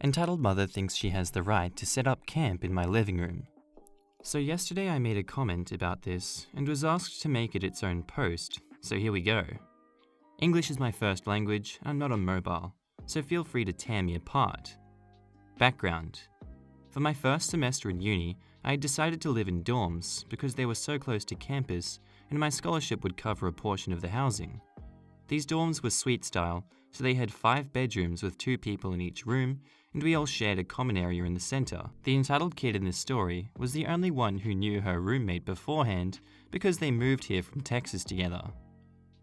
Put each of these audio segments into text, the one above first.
Entitled mother thinks she has the right to set up camp in my living room. So yesterday I made a comment about this and was asked to make it its own post, so here we go. English is my first language, I'm not on mobile, so feel free to tear me apart. Background. For my first semester in uni, I had decided to live in dorms because they were so close to campus and my scholarship would cover a portion of the housing. These dorms were suite style, so they had 5 bedrooms with 2 people in each room, and we all shared a common area in the center. The entitled kid in this story was the only one who knew her roommate beforehand because they moved here from Texas together.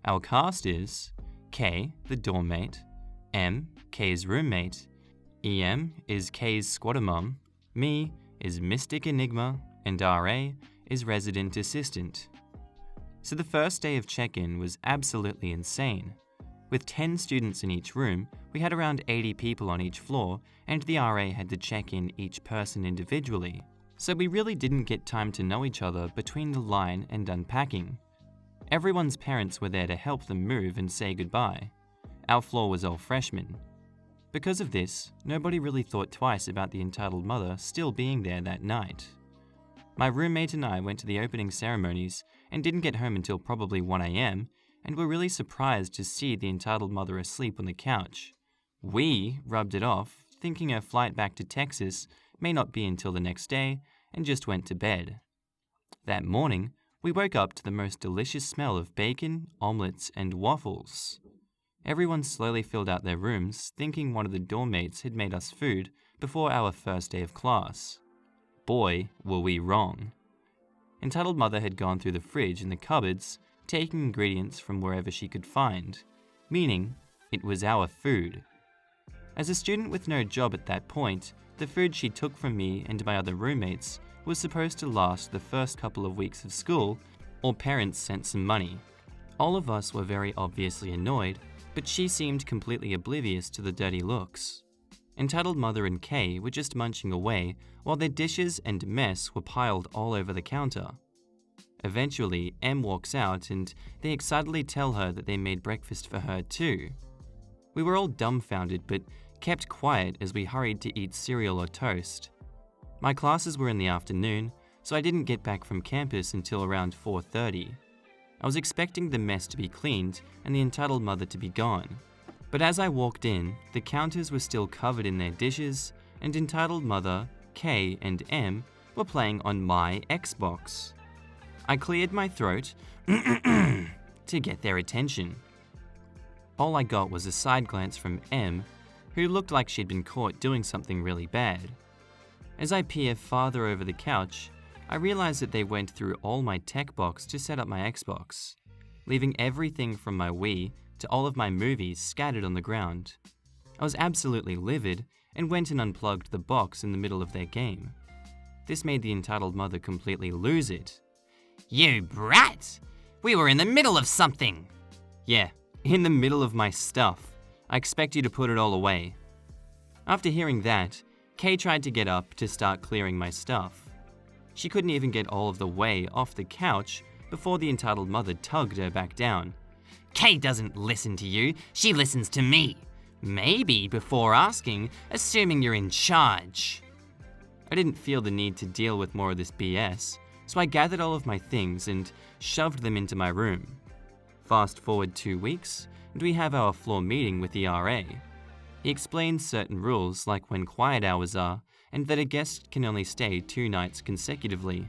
Our cast is K, the dorm mate, M, K's roommate, EM is K's squatter mum, me is Mystic Enigma, and RA is resident assistant. So the first day of check-in was absolutely insane. With 10 students in each room, we had around 80 people on each floor, and the RA had to check in each person individually. So we really didn't get time to know each other between the line and unpacking. Everyone's parents were there to help them move and say goodbye. Our floor was all freshmen. Because of this, nobody really thought twice about the entitled mother still being there that night. My roommate and I went to the opening ceremonies and didn't get home until probably 1 a.m., and were really surprised to see the entitled mother asleep on the couch. We rubbed it off, thinking her flight back to Texas may not be until the next day, and just went to bed. That morning, we woke up to the most delicious smell of bacon, omelets, and waffles. Everyone slowly filled out their rooms, thinking one of the dorm mates had made us food before our first day of class. Boy, were we wrong. Entitled mother had gone through the fridge and the cupboards, taking ingredients from wherever she could find, meaning it was our food. As a student with no job at that point, the food she took from me and my other roommates was supposed to last the first couple of weeks of school, or parents sent some money. All of us were very obviously annoyed, but she seemed completely oblivious to the dirty looks. Entitled mother and Kay were just munching away while their dishes and mess were piled all over the counter. Eventually, M walks out and they excitedly tell her that they made breakfast for her too. We were all dumbfounded but kept quiet as we hurried to eat cereal or toast. My classes were in the afternoon, so I didn't get back from campus until around 4:30. I was expecting the mess to be cleaned and the entitled mother to be gone. But as I walked in, the counters were still covered in their dishes, and entitled mother, K, and M were playing on my Xbox. I cleared my throat to get their attention. All I got was a side glance from M, who looked like she'd been caught doing something really bad. As I peer farther over the couch, I realized that they went through all my tech box to set up my Xbox, leaving everything from my Wii to all of my movies scattered on the ground. I was absolutely livid and went and unplugged the box in the middle of their game. This made the entitled mother completely lose it. You brat! We were in the middle of something! Yeah, in the middle of my stuff. I expect you to put it all away. After hearing that, Kay tried to get up to start clearing my stuff. She couldn't even get all of the way off the couch before the entitled mother tugged her back down. Kay doesn't listen to you, she listens to me. Maybe before asking, assuming you're in charge. I didn't feel the need to deal with more of this BS, so I gathered all of my things and shoved them into my room. Fast forward 2 weeks, and we have our floor meeting with the RA. He explains certain rules like when quiet hours are, and that a guest can only stay 2 nights consecutively.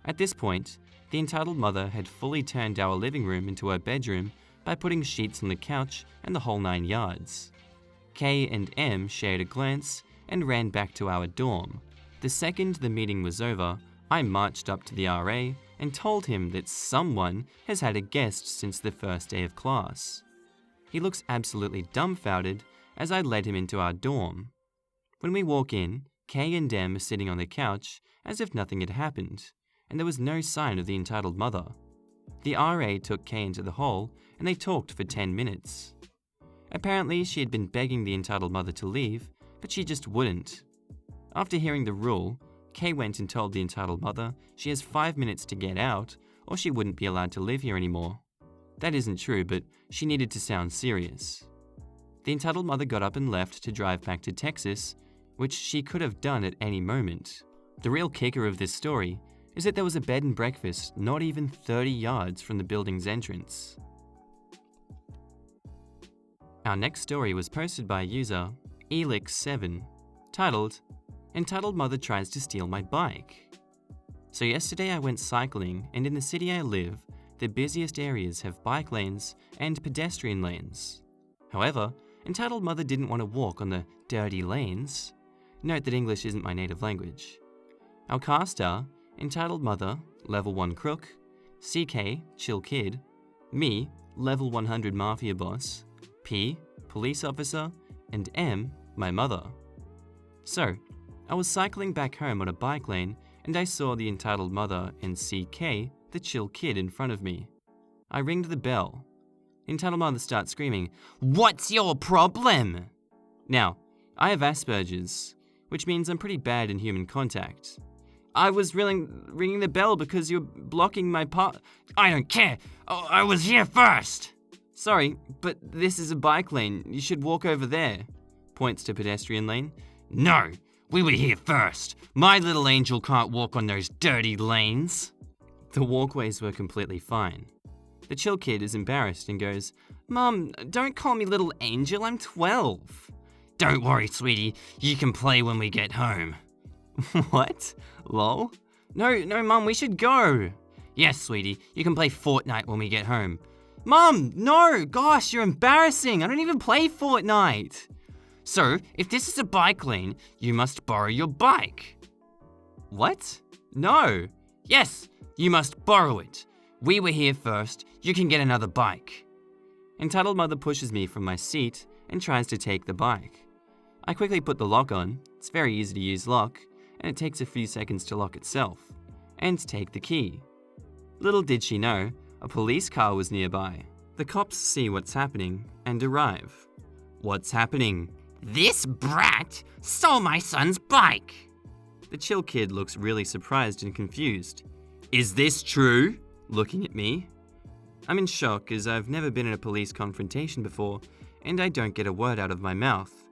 At this point, the entitled mother had fully turned our living room into her bedroom by putting sheets on the couch and the whole 9 yards. K and M shared a glance and ran back to our dorm. The second the meeting was over, I marched up to the RA and told him that someone has had a guest since the first day of class. He looks absolutely dumbfounded as I led him into our dorm. When we walk in, K and M are sitting on the couch as if nothing had happened, and there was no sign of the entitled mother. The RA took K into the hall and they talked for 10 minutes. Apparently, she had been begging the entitled mother to leave, but she just wouldn't. After hearing the rule, Kay went and told the entitled mother she has 5 minutes to get out or she wouldn't be allowed to live here anymore. That isn't true, but she needed to sound serious. The entitled mother got up and left to drive back to Texas, which she could have done at any moment. The real kicker of this story is that there was a bed and breakfast not even 30 yards from the building's entrance. Our next story was posted by user Elix7, titled, "Entitled Mother Tries to Steal My Bike." So yesterday I went cycling, and in the city I live, the busiest areas have bike lanes and pedestrian lanes. However, Entitled Mother didn't want to walk on the dirty lanes. Note that English isn't my native language. Our cast are Entitled Mother, Level 1 Crook, CK, Chill Kid, me, Level 100 Mafia Boss, P, Police Officer, and M, my mother. So, I was cycling back home on a bike lane and I saw the Entitled Mother and CK, the Chill Kid, in front of me. I ringed the bell. Entitled Mother starts screaming, "What's your problem?" Now, I have Asperger's, which means I'm pretty bad in human contact. I was ringing the bell because you're blocking my path. I don't care. Oh, I was here first. Sorry, but this is a bike lane. You should walk over there. Points to pedestrian lane. No, we were here first. My little angel can't walk on those dirty lanes. The walkways were completely fine. The Chill Kid is embarrassed and goes, "Mom, don't call me little angel, I'm 12. Don't worry, sweetie, you can play when we get home. What? Lol? No, Mom, we should go. Yes, sweetie, you can play Fortnite when we get home. Mom, no, gosh, you're embarrassing. I don't even play Fortnite. So, if this is a bike lane, you must borrow your bike. What? No. Yes, you must borrow it. We were here first, you can get another bike. Entitled Mother pushes me from my seat and tries to take the bike. I quickly put the lock on. It's very easy to use lock, and it takes a few seconds to lock itself, and take the key. Little did she know, a police car was nearby. The cops see what's happening and arrive. What's happening? This brat stole my son's bike. The Chill Kid looks really surprised and confused. Is this true? Looking at me. I'm in shock as I've never been in a police confrontation before, and I don't get a word out of my mouth.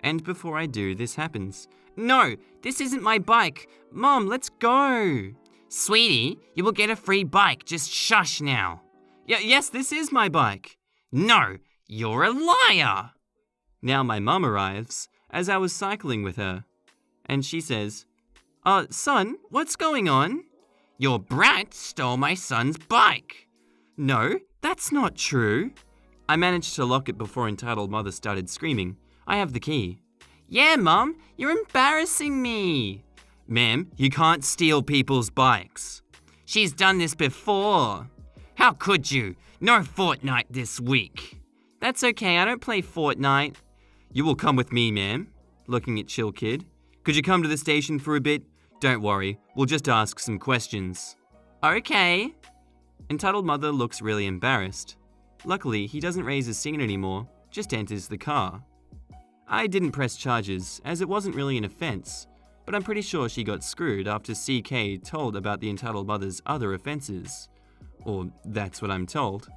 And before I do, this happens. No, this isn't my bike. Mom, let's go. Sweetie, you will get a free bike. Just shush now. Yes, this is my bike. No, you're a liar. Now my mum arrives as I was cycling with her, and she says, son, what's going on? Your brat stole my son's bike. No, that's not true. I managed to lock it before Entitled Mother started screaming. I have the key. Yeah, Mum, you're embarrassing me. Ma'am, you can't steal people's bikes. She's done this before. How could you? No Fortnite this week. That's okay, I don't play Fortnite. You will come with me, ma'am. Looking at Chill Kid. Could you come to the station for a bit? Don't worry, we'll just ask some questions. Okay. Entitled Mother looks really embarrassed. Luckily, he doesn't raise his scene anymore, just enters the car. I didn't press charges, as it wasn't really an offense, but I'm pretty sure she got screwed after CK told about the Entitled Mother's other offenses. Or that's what I'm told.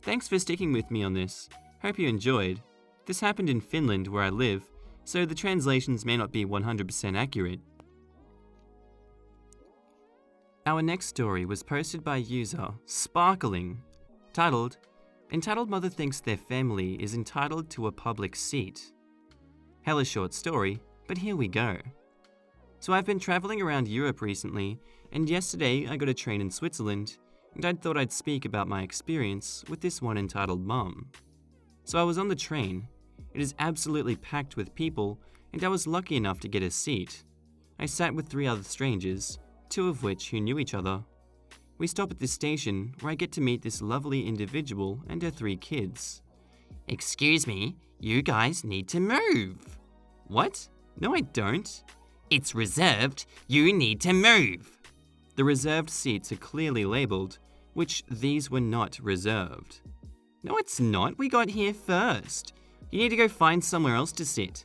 Thanks for sticking with me on this. Hope you enjoyed. This happened in Finland where I live, so the translations may not be 100% accurate. Our next story was posted by user Sparkling, titled, "Entitled Mother Thinks Their Family is Entitled to a Public Seat." Hella short story, but here we go. So I've been traveling around Europe recently, and yesterday I got a train in Switzerland, and I thought I'd speak about my experience with this one entitled mum. So I was on the train. It is absolutely packed with people, and I was lucky enough to get a seat. I sat with 3 other strangers, 2 of which who knew each other. We stop at this station where I get to meet this lovely individual and her 3 kids. Excuse me, you guys need to move. What? No, I don't. It's reserved. You need to move. The reserved seats are clearly labeled, which these were not reserved. No, it's not. We got here first. You need to go find somewhere else to sit.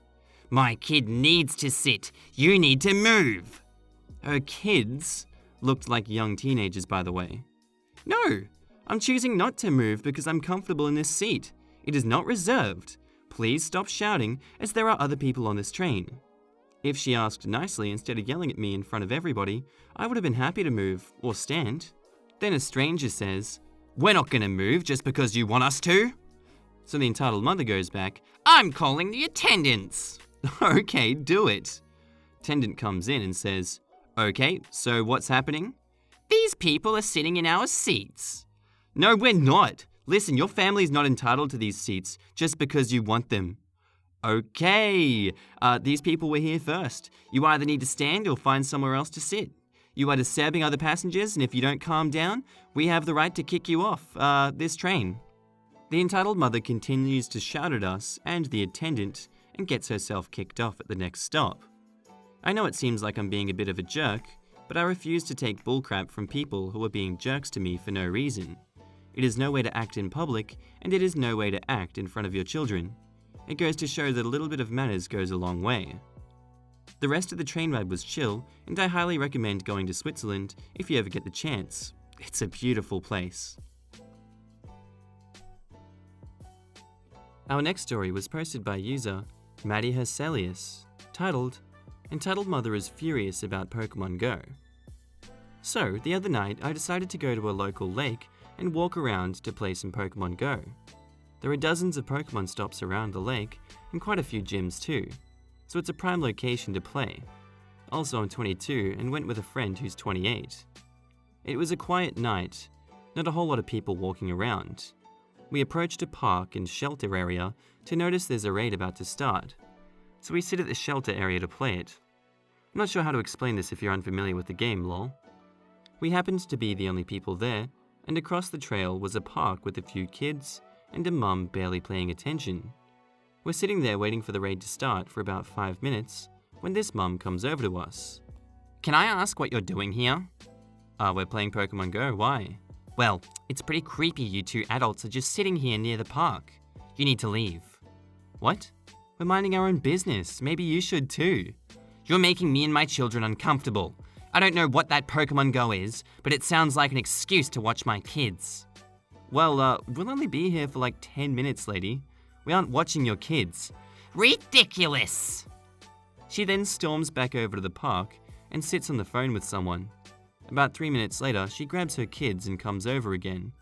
My kid needs to sit. You need to move. Her kids looked like young teenagers, by the way. No, I'm choosing not to move because I'm comfortable in this seat. It is not reserved. Please stop shouting, as there are other people on this train. If she asked nicely instead of yelling at me in front of everybody, I would have been happy to move or stand. Then a stranger says, "We're not gonna move just because you want us to." So the entitled mother goes back, I'm calling the attendants. "Okay, do it." Attendant comes in and says, "Okay, so what's happening?" These people are sitting in our seats. "No, we're not. Listen, your family's not entitled to these seats just because you want them." "Okay, these people were here first. You either need to stand or find somewhere else to sit. You are disturbing other passengers, and if you don't calm down, we have the right to kick you off this train." The entitled mother continues to shout at us and the attendant and gets herself kicked off at the next stop. I know it seems like I'm being a bit of a jerk, but I refuse to take bullcrap from people who are being jerks to me for no reason. It is no way to act in public, and it is no way to act in front of your children. It goes to show that a little bit of manners goes a long way. The rest of the train ride was chill, and I highly recommend going to Switzerland if you ever get the chance. It's a beautiful place. Our next story was posted by user Maddie Herselius, titled, "Entitled Mother is Furious About Pokemon Go." So, the other night I decided to go to a local lake and walk around to play some Pokemon Go. There are dozens of Pokemon stops around the lake and quite a few gyms too, so it's a prime location to play. Also, I'm 22 and went with a friend who's 28. It was a quiet night, not a whole lot of people walking around. We approached a park and shelter area to notice there's a raid about to start, so we sit at the shelter area to play it. I'm not sure how to explain this if you're unfamiliar with the game, lol. We happened to be the only people there, and across the trail was a park with a few kids and a mum barely paying attention. We're sitting there waiting for the raid to start for about 5 minutes when this mum comes over to us. Can I ask what you're doing here? We're playing Pokemon Go, why? Well, it's pretty creepy you two adults are just sitting here near the park. You need to leave. What? We're minding our own business. Maybe you should too. You're making me and my children uncomfortable. I don't know what that Pokemon Go is, but it sounds like an excuse to watch my kids. Well, we'll only be here for like 10 minutes, lady. We aren't watching your kids. Ridiculous! She then storms back over to the park and sits on the phone with someone. About 3 minutes later, she grabs her kids and comes over again,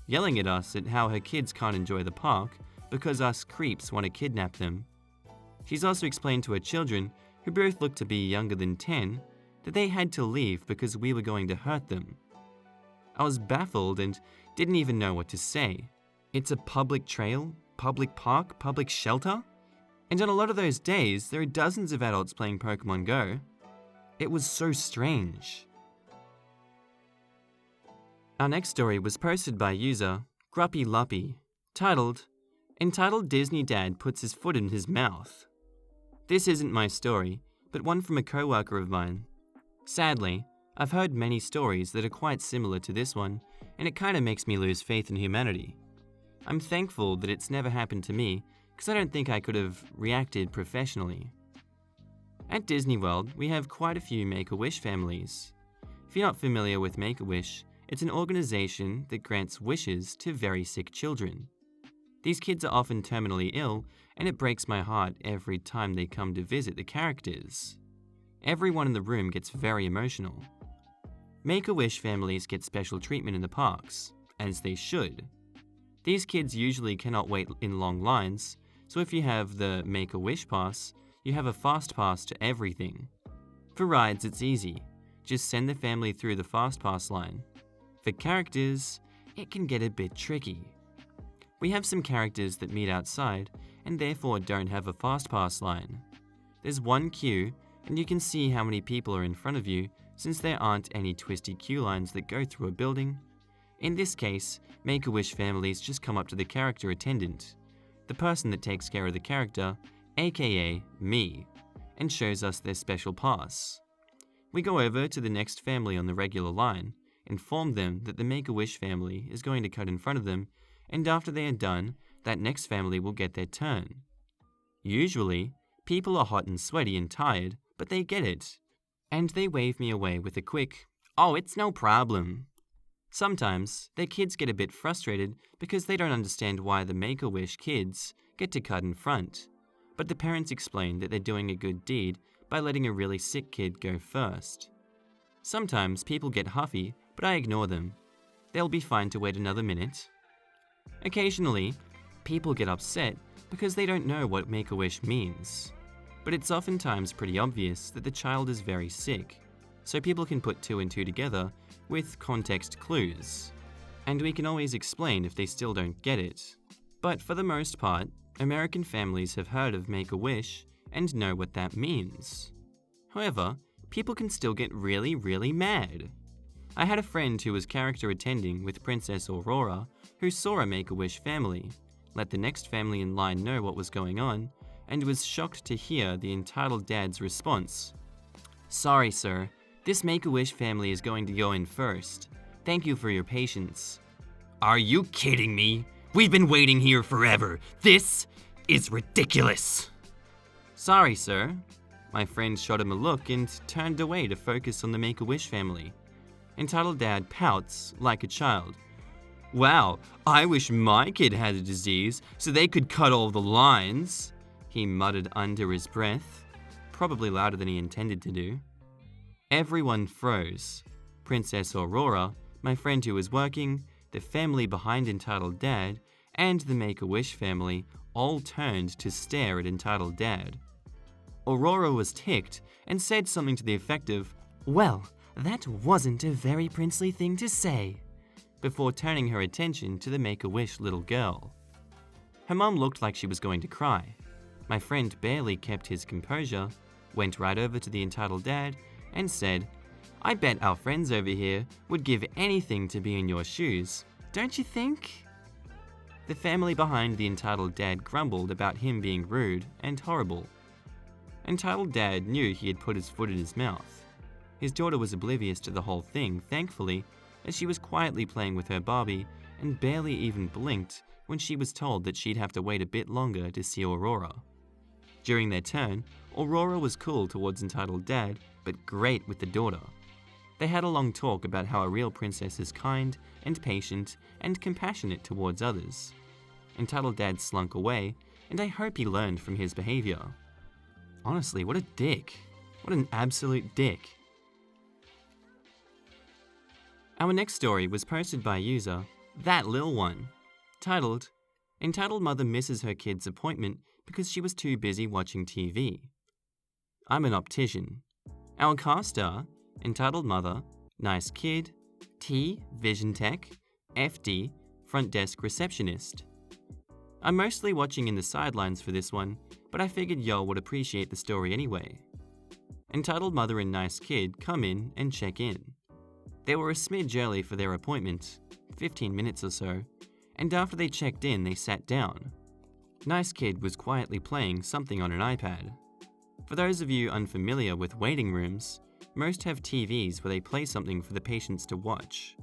yelling at us at how her kids can't enjoy the park because us creeps want to kidnap them. She's also explained to her children, who both look to be younger than 10, that they had to leave because we were going to hurt them. I was baffled and didn't even know what to say. It's a public trail, public park, public shelter? And on a lot of those days, there are dozens of adults playing Pokemon Go. It was so strange. Our next story was posted by user Gruppy Luppy, titled, "Entitled Disney Dad Puts His Foot in His Mouth." This isn't my story, but one from a coworker of mine. Sadly, I've heard many stories that are quite similar to this one, and it kinda makes me lose faith in humanity. I'm thankful that it's never happened to me, because I don't think I could have reacted professionally. At Disney World, we have quite a few Make-A-Wish families. If you're not familiar with Make-A-Wish, it's an organization that grants wishes to very sick children. These kids are often terminally ill, and it breaks my heart every time they come to visit the characters. Everyone in the room gets very emotional. Make-A-Wish families get special treatment in the parks, as they should. These kids usually cannot wait in long lines, so if you have the Make-A-Wish pass, you have a fast pass to everything. For rides, it's easy. Just send the family through the fast pass line. For characters, it can get a bit tricky. We have some characters that meet outside and therefore don't have a fast pass line. There's one queue, and you can see how many people are in front of you since there aren't any twisty queue lines that go through a building. In this case, Make-A-Wish families just come up to the character attendant, the person that takes care of the character, aka me, and shows us their special pass. We go over to the next family on the regular line, inform them that the Make-A-Wish family is going to cut in front of them, and after they are done, that next family will get their turn. Usually, people are hot and sweaty and tired, but they get it, and they wave me away with a quick, "Oh, it's no problem." Sometimes, their kids get a bit frustrated because they don't understand why the Make-A-Wish kids get to cut in front, but the parents explain that they're doing a good deed by letting a really sick kid go first. Sometimes people get huffy, but I ignore them. They'll be fine to wait another minute. Occasionally, people get upset because they don't know what Make-A-Wish means, but it's oftentimes pretty obvious that the child is very sick, so people can put two and two together with context clues, and we can always explain if they still don't get it. But for the most part, American families have heard of Make-A-Wish and know what that means. However, people can still get really, really mad. I had a friend who was character attending with Princess Aurora who saw a Make-A-Wish family, let the next family in line know what was going on, and was shocked to hear the entitled dad's response. "Sorry, sir. This Make-A-Wish family is going to go in first. Thank you for your patience." Are you kidding me? We've been waiting here forever. This is ridiculous. "Sorry, sir." My friend shot him a look and turned away to focus on the Make-A-Wish family. Entitled dad pouts like a child. "Wow, I wish my kid had a disease so they could cut all the lines," he muttered under his breath, probably louder than he intended to do. Everyone froze. Princess Aurora, my friend who was working, the family behind Entitled Dad, and the Make-A-Wish family all turned to stare at Entitled Dad. Aurora was ticked and said something to the effect of, "Well, that wasn't a very princely thing to say," before turning her attention to the Make-A-Wish little girl. Her mum looked like she was going to cry. My friend barely kept his composure, went right over to the Entitled Dad, and said, "I bet our friends over here would give anything to be in your shoes, don't you think?" The family behind the Entitled Dad grumbled about him being rude and horrible. Entitled Dad knew he had put his foot in his mouth. His daughter was oblivious to the whole thing, thankfully, as she was quietly playing with her Barbie and barely even blinked when she was told that she'd have to wait a bit longer to see Aurora. During their turn, Aurora was cool towards Entitled Dad, but great with the daughter. They had a long talk about how a real princess is kind and patient and compassionate towards others. Entitled Dad slunk away, and I hope he learned from his behavior. Honestly, what a dick. What an absolute dick. Our next story was posted by user That Lil One, titled, "Entitled Mother Misses Her Kid's Appointment Because She Was Too Busy Watching TV." I'm an optician. Our cast are Entitled Mother, Nice Kid, T, Vision Tech, FD, Front Desk Receptionist. I'm mostly watching in the sidelines for this one, but I figured y'all would appreciate the story anyway. Entitled Mother and Nice Kid come in and check in. They were a smidge early for their appointment, 15 minutes or so, and after they checked in, they sat down. Nice Kid was quietly playing something on an iPad. For those of you unfamiliar with waiting rooms, most have TVs where they play something for the patients to watch.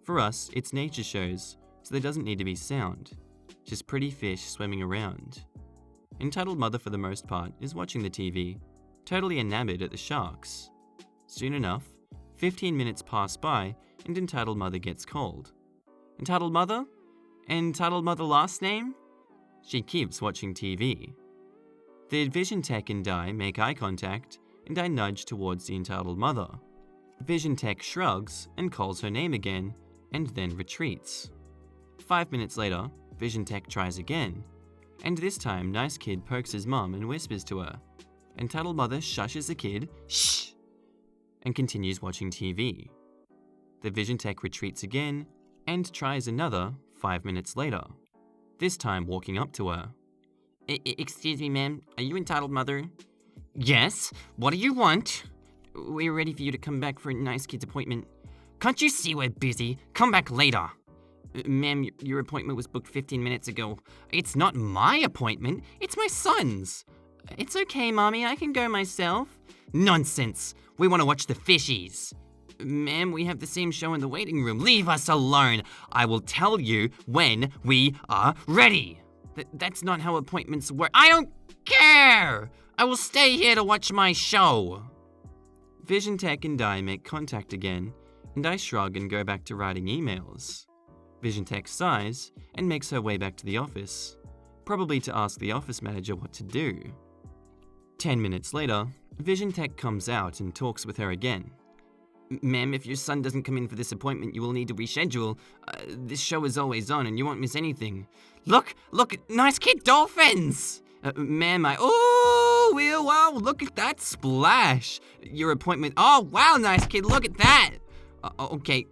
For us, it's nature shows, so there doesn't need to be sound, just pretty fish swimming around. Entitled Mother, for the most part, is watching the TV, totally enamored at the sharks. Soon enough, 15 minutes pass by and Entitled Mother gets called. "Entitled Mother? Entitled Mother last name?" She keeps watching TV. The Vision Tech and I make eye contact, and I nudge towards the Entitled Mother. Vision Tech shrugs and calls her name again, and then retreats. 5 minutes later, Vision Tech tries again, and this time Nice Kid pokes his mum and whispers to her. Entitled Mother shushes the kid, "Shh!" and continues watching TV. The Vision Tech retreats again, and tries another 5 minutes later, this time walking up to her. Excuse me, ma'am. Are you Entitled Mother? "Yes? What do you want?" "We're ready for you to come back for a Nice Kid's appointment." "Can't you see we're busy? Come back later." "Ma'am, your appointment was booked 15 minutes ago." "It's not my appointment, it's my son's." "It's okay, Mommy, I can go myself." "Nonsense! We want to watch the fishies." "Ma'am, we have the same show in the waiting room." "Leave us alone. I will tell you when we are ready." That's not how appointments work." "I don't care! I will stay here to watch my show." Vision Tech and I make contact again, and I shrug and go back to writing emails. Vision Tech sighs and makes her way back to the office, probably to ask the office manager what to do. 10 minutes later, Vision Tech comes out and talks with her again. Ma'am, if your son doesn't come in for this appointment, you will need to reschedule. This show is always on and you won't miss anything. Look, nice kid dolphins! Ma'am, wow, look at that splash. Your appointment, oh wow, nice kid, look at that. Okay.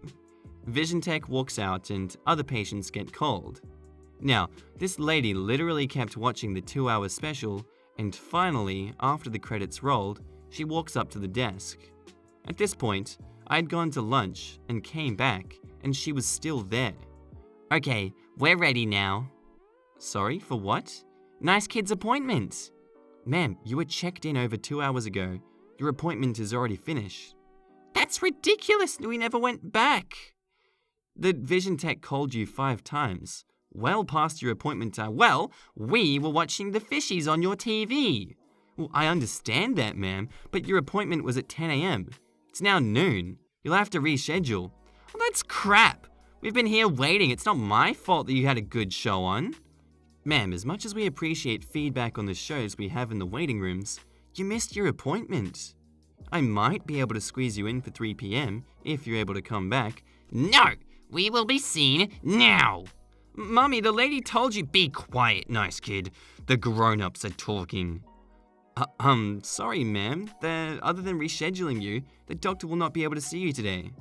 Vision Tech walks out and other patients get called. Now, this lady literally kept watching the 2-hour special, and finally, after the credits rolled, she walks up to the desk. At this point, I'd gone to lunch and came back, and she was still there. Okay, we're ready now. Sorry, for what? Nice kid's appointment. Ma'am, you were checked in over 2 hours ago. Your appointment is already finished. That's ridiculous, we never went back. The Vision Tech called you 5 times. Well past your appointment time. Well, we were watching the fishies on your TV. Well, I understand that, ma'am, but your appointment was at 10 a.m. It's now noon. You'll have to reschedule. Well, that's crap. We've been here waiting. It's not my fault that you had a good show on. Ma'am, as much as we appreciate feedback on the shows we have in the waiting rooms, you missed your appointment. I might be able to squeeze you in for 3 p.m. if you're able to come back. No, we will be seen now. Mummy, the lady told you. Be quiet, nice kid. The grown-ups are talking. Sorry, ma'am. Other than rescheduling you, the doctor will not be able to see you today.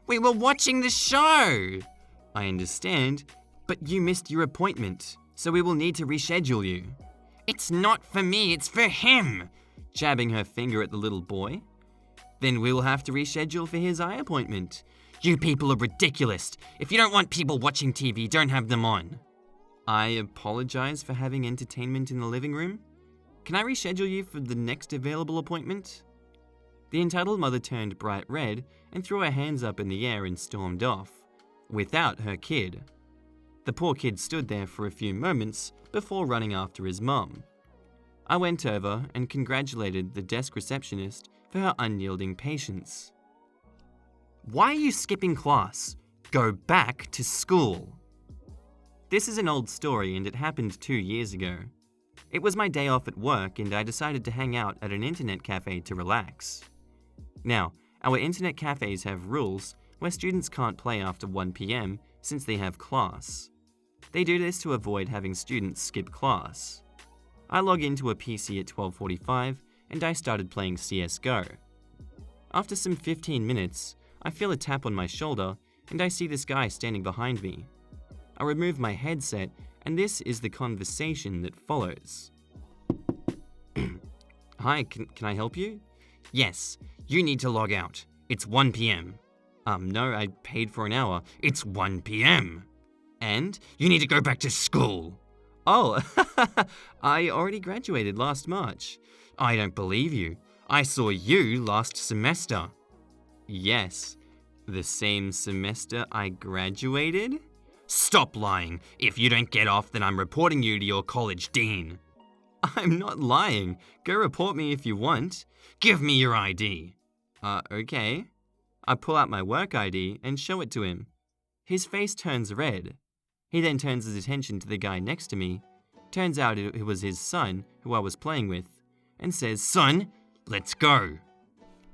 We were watching the show. I understand, but you missed your appointment, so we will need to reschedule you. It's not for me, it's for him. Jabbing her finger at the little boy. Then we will have to reschedule for his eye appointment. You people are ridiculous. If you don't want people watching TV, don't have them on. I apologize for having entertainment in the living room. Can I reschedule you for the next available appointment? The entitled mother turned bright red and threw her hands up in the air and stormed off, without her kid. The poor kid stood there for a few moments before running after his mum. I went over and congratulated the desk receptionist for her unyielding patience. Why are you skipping class? Go back to school. This is an old story and it happened 2 years ago. It was my day off at work and I decided to hang out at an internet cafe to relax. Now, our internet cafes have rules where students can't play after 1 p.m. since they have class. They do this to avoid having students skip class. I log into a PC at 12:45 and I started playing CSGO. After some 15 minutes, I feel a tap on my shoulder and I see this guy standing behind me. I remove my headset and this is the conversation that follows. Hi, can I help you? Yes, you need to log out. It's 1 p.m. No, I paid for an hour. It's 1 p.m. And? You need to go back to school. Oh, I already graduated last March. I don't believe you. I saw you last semester. Yes, the same semester I graduated? Stop lying. If you don't get off, then I'm reporting you to your college dean. I'm not lying. Go report me if you want. Give me your ID. Okay. I pull out my work ID and show it to him. His face turns red. He then turns his attention to the guy next to me. Turns out it was his son, who I was playing with, and says, "Son, let's go."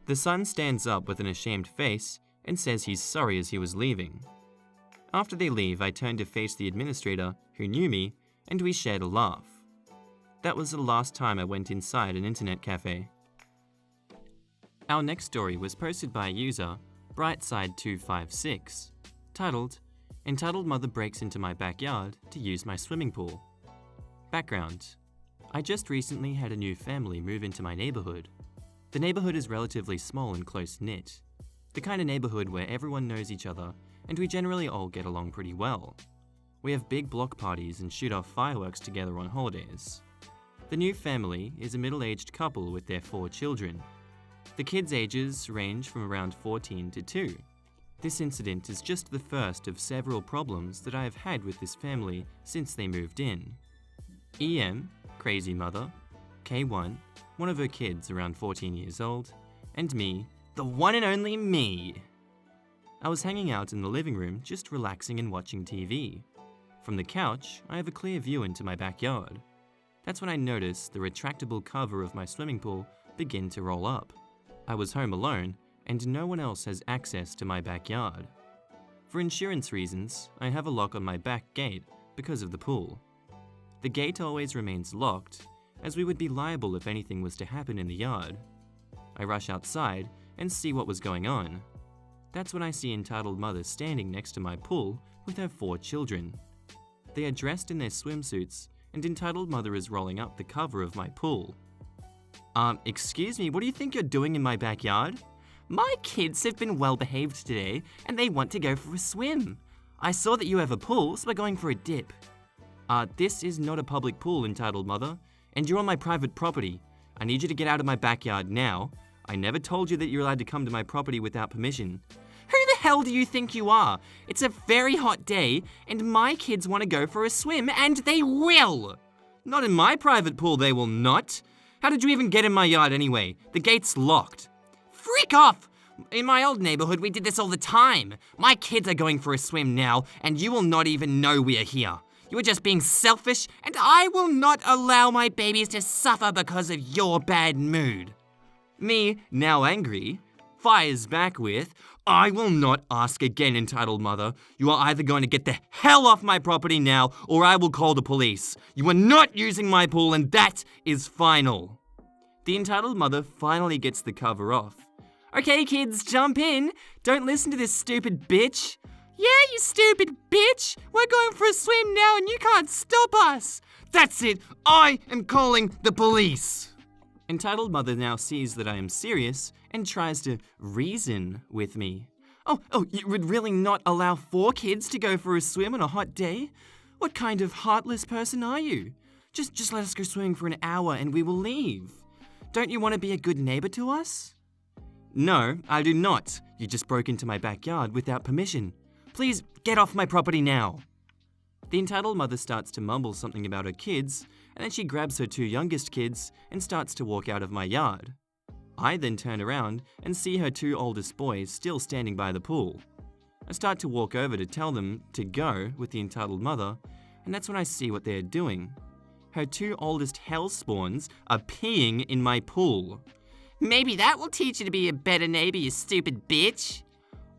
The son stands up with an ashamed face and says he's sorry as he was leaving. After they leave, I turn to face the administrator, who knew me, and we shared a laugh. That was the last time I went inside an internet cafe. Our next story was posted by user Brightside256, titled, Entitled Mother Breaks into My Backyard to Use My Swimming Pool. Background: I just recently had a new family move into my neighborhood. The neighborhood is relatively small and close-knit, the kind of neighborhood where everyone knows each other and we generally all get along pretty well. We have big block parties and shoot off fireworks together on holidays. The new family is a middle-aged couple with their 4 children. The kids' ages range from around 14 to 2. This incident is just the first of several problems that I have had with this family since they moved in. EM, crazy mother, K1, one of her kids around 14 years old, and me, the one and only me. I was hanging out in the living room, just relaxing and watching TV. From the couch, I have a clear view into my backyard. That's when I noticed the retractable cover of my swimming pool begin to roll up. I was home alone, and no one else has access to my backyard. For insurance reasons, I have a lock on my back gate because of the pool. The gate always remains locked, as we would be liable if anything was to happen in the yard. I rush outside and see what was going on. That's when I see Entitled Mother standing next to my pool with her 4 children. They are dressed in their swimsuits, and Entitled Mother is rolling up the cover of my pool. Excuse me, what do you think you're doing in my backyard? My kids have been well behaved today, and they want to go for a swim. I saw that you have a pool, so we're going for a dip. This is not a public pool, Entitled Mother, and you're on my private property. I need you to get out of my backyard now. I never told you that you're allowed to come to my property without permission. Who the hell do you think you are? It's a very hot day, and my kids want to go for a swim, and they will! Not in my private pool, they will not. How did you even get in my yard anyway? The gate's locked. Frick off! In my old neighborhood, we did this all the time. My kids are going for a swim now, and you will not even know we are here. You are just being selfish, and I will not allow my babies to suffer because of your bad mood. Me, now angry, fires back with, I will not ask again, Entitled Mother. You are either going to get the hell off my property now, or I will call the police. You are not using my pool, and that is final. The Entitled Mother finally gets the cover off. Okay, kids, jump in. Don't listen to this stupid bitch. Yeah, you stupid bitch! We're going for a swim now and you can't stop us! That's it! I am calling the police! Entitled Mother now sees that I am serious and tries to reason with me. Oh, you would really not allow 4 kids to go for a swim on a hot day? What kind of heartless person are you? Just let us go swimming for an hour and we will leave. Don't you want to be a good neighbor to us? No, I do not. You just broke into my backyard without permission. Please get off my property now. The Entitled Mother starts to mumble something about her kids, and then she grabs her 2 youngest kids and starts to walk out of my yard. I then turn around and see her 2 oldest boys still standing by the pool. I start to walk over to tell them to go with the Entitled Mother, and that's when I see what they're doing. Her 2 oldest hell spawns are peeing in my pool. Maybe that will teach you to be a better neighbor, you stupid bitch.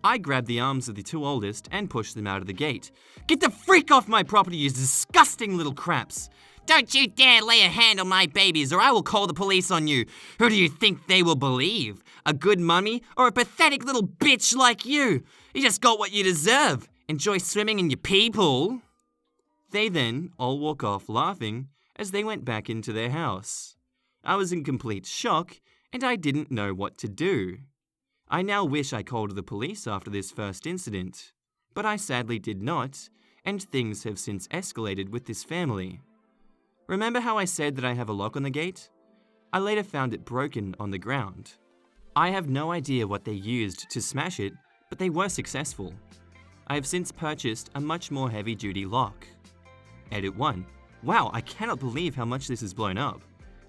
I grab the arms of the 2 oldest and push them out of the gate. Get the freak off my property, you disgusting little craps! Don't you dare lay a hand on my babies or I will call the police on you. Who do you think they will believe? A good mummy or a pathetic little bitch like you? You just got what you deserve. Enjoy swimming in your pee pool. They then all walk off laughing as they went back into their house. I was in complete shock and I didn't know what to do. I now wish I called the police after this first incident, but I sadly did not, and things have since escalated with this family. Remember how I said that I have a lock on the gate? I later found it broken on the ground. I have no idea what they used to smash it, but they were successful. I have since purchased a much more heavy-duty lock. Edit 1. Wow, I cannot believe how much this has blown up.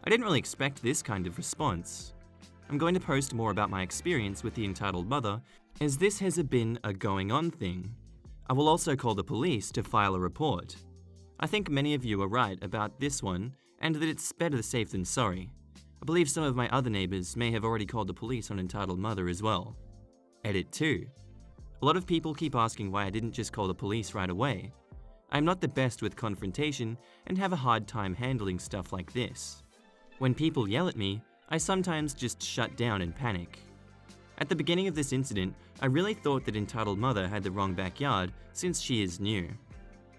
I didn't really expect this kind of response. I'm going to post more about my experience with the Entitled Mother, as this has been a going-on thing. I will also call the police to file a report. I think many of you are right about this one, and that it's better safe than sorry. I believe some of my other neighbors may have already called the police on Entitled Mother as well. Edit 2. A lot of people keep asking why I didn't just call the police right away. I'm not the best with confrontation and have a hard time handling stuff like this. When people yell at me, I sometimes just shut down and panic. At the beginning of this incident, I really thought that Entitled Mother had the wrong backyard since she is new.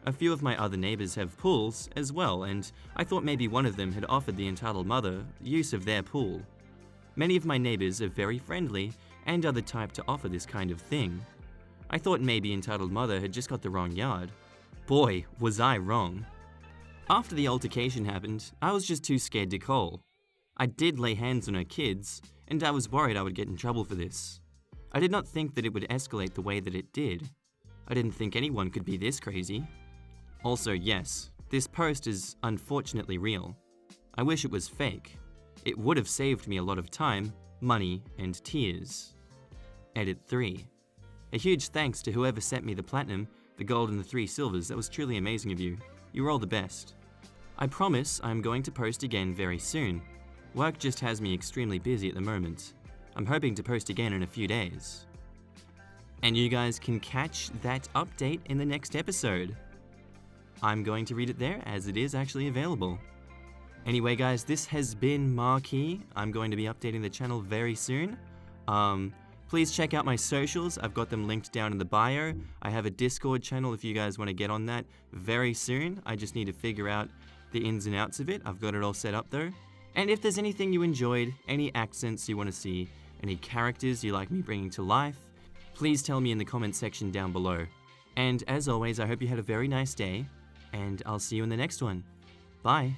A few of my other neighbors have pools as well, and I thought maybe one of them had offered the Entitled Mother use of their pool. Many of my neighbors are very friendly and are the type to offer this kind of thing. I thought maybe Entitled Mother had just got the wrong yard. Boy, was I wrong. After the altercation happened, I was just too scared to call. I did lay hands on her kids, and I was worried I would get in trouble for this. I did not think that it would escalate the way that it did. I didn't think anyone could be this crazy. Also, yes, this post is unfortunately real. I wish it was fake. It would have saved me a lot of time, money, and tears. Edit 3. A huge thanks to whoever sent me the platinum, the gold and the 3 silvers. That was truly amazing of you. You were all the best. I promise I'm going to post again very soon. Work just has me extremely busy at the moment. I'm hoping to post again in a few days. And you guys can catch that update in the next episode. I'm going to read it there as it is actually available. Anyway guys, this has been Marquis. I'm going to be updating the channel very soon. Please check out my socials. I've got them linked down in the bio. I have a Discord channel if you guys want to get on that very soon. I just need to figure out the ins and outs of it. I've got it all set up though. And if there's anything you enjoyed, any accents you want to see, any characters you like me bringing to life, please tell me in the comment section down below. And as always, I hope you had a very nice day, and I'll see you in the next one. Bye.